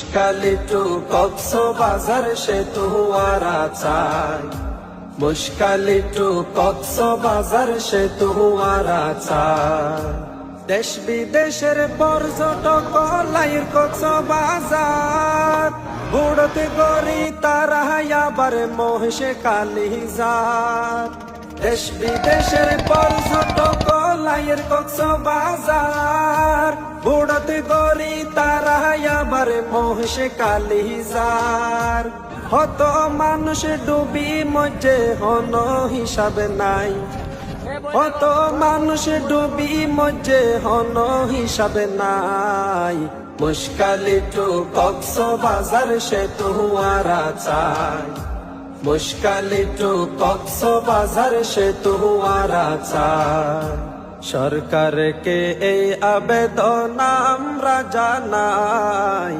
মুশকালি two Cox's Bazar সেতু আরা চাই, মুশকালি two Cox's Bazar সেতু আরা চাই। দেশ বিদেশের পর্যটক লাইর কক্সবাজার, বুড়তে গড়ি তারা আবার মহেশে কালিজার। দেশ বিদেশের পর্যটক লাইর কক্সবাজার, বুড়তে গড়ি তারা আবার মহেশে কালিজার। হত মানুষ ডুবি মজে হন হিসাবে নাই, কত মানুষ ডুবি মজে হন হিসাবে নাই। মুশকালি টু কক্সবাজার সেতু আরা চাই, মুশকালি টু কক্সবাজার সেতু আরা চাই। সরকারকে এই আবেদন আমরা জানাই,